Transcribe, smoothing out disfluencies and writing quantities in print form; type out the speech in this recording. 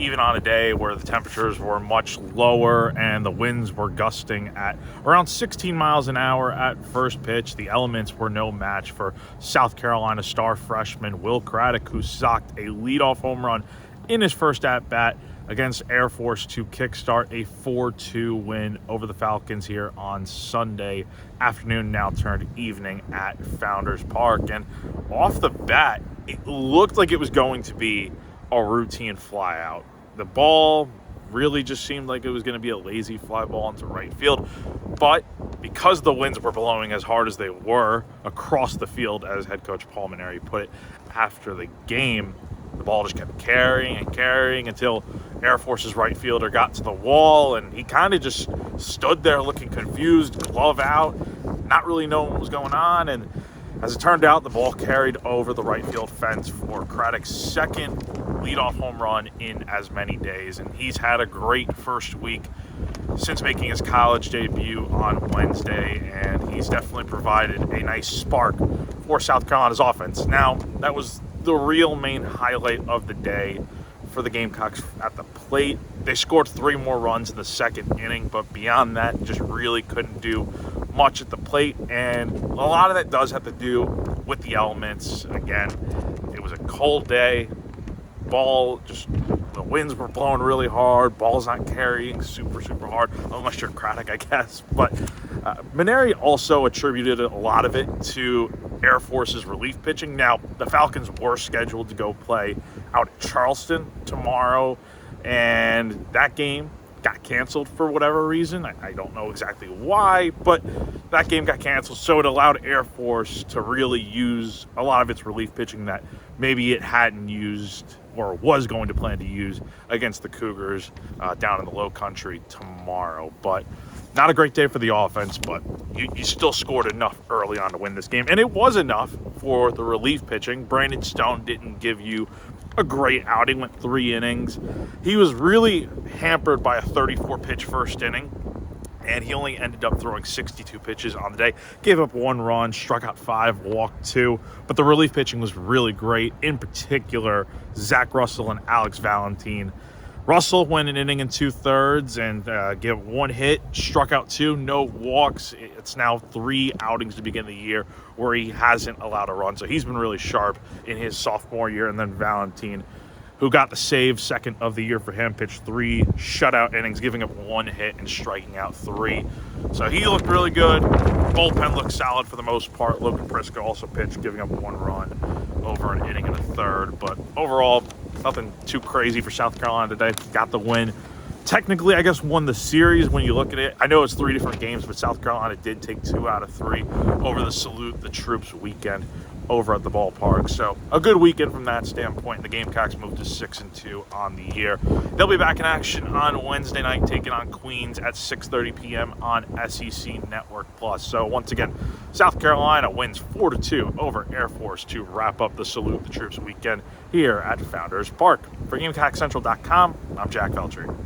even on a day where the temperatures were much lower and the winds were gusting at around 16 miles an hour at first pitch. The elements were no match for South Carolina star freshman Will Craddock, who socked a leadoff home run in his first at-bat against Air Force to kickstart a 4-2 win over the Falcons here on Sunday afternoon, now turned evening at Founders Park. And off the bat, it looked like it was going to be a routine fly out. The ball really just seemed like it was going to be a lazy fly ball into right field, but because the winds were blowing as hard as they were across the field, as head coach Paul Maneri put it after the game, the ball just kept carrying and carrying until Air Force's right fielder got to the wall, and he kind of just stood there looking confused, glove out, not really knowing what was going on. And as it turned out, the ball carried over the right field fence for Craddock's second leadoff home run in as many days. And he's had a great first week since making his college debut on Wednesday, and he's definitely provided a nice spark for South Carolina's offense. Now, that was the real main highlight of the day for the Gamecocks at the plate. They scored 3 more runs in the second inning, but beyond that, just really couldn't do much at the plate. And a lot of that does have to do with the elements. Again, it was a cold day. The winds were blowing really hard. Ball's not carrying super hard, unless you're Craddock, I guess. But Maneri also attributed a lot of it to Air Force's relief pitching. Now, the Falcons were scheduled to go play out at Charleston tomorrow, and that game got canceled for whatever reason. I don't know exactly why, but that game got canceled, so it allowed Air Force to really use a lot of its relief pitching that maybe it hadn't used or was going to plan to use against the Cougars down in the low country tomorrow. But not a great day for the offense, but you still scored enough early on to win this game. And it was enough for the relief pitching. Brandon Stone didn't give you a great outing, went 3 innings. He was really hampered by a 34-pitch first inning, and he only ended up throwing 62 pitches on the day. Gave up 1 run, struck out 5, walked 2. But the relief pitching was really great. In particular, Zach Russell and Alex Valentine. Russell went an inning and 2/3 and gave 1 hit, struck out 2, no walks. It's now 3 outings to begin the year where he hasn't allowed a run. So he's been really sharp in his sophomore year. And then Valentine, who got the save second of the year for him, pitched 3 shutout innings, giving up 1 hit and striking out 3. So he looked really good. Bullpen looked solid for the most part. Logan Prisco also pitched, giving up 1 run over an inning and a third. But overall, nothing too crazy for South Carolina today. Got the win. Technically, I guess, won the series when you look at it. I know it's 3 different games, but South Carolina did take 2 out of 3 over the Salute the Troops weekend over at the ballpark. So a good weekend from that standpoint. The Gamecocks moved to 6-2 on the year. They'll be back in action on Wednesday night, taking on Queens at 6:30 p.m. on SEC Network Plus. So once again, South Carolina wins 4-2 over Air Force to wrap up the Salute the Troops weekend here at Founders Park. For GamecockCentral.com, I'm Jack Veltri.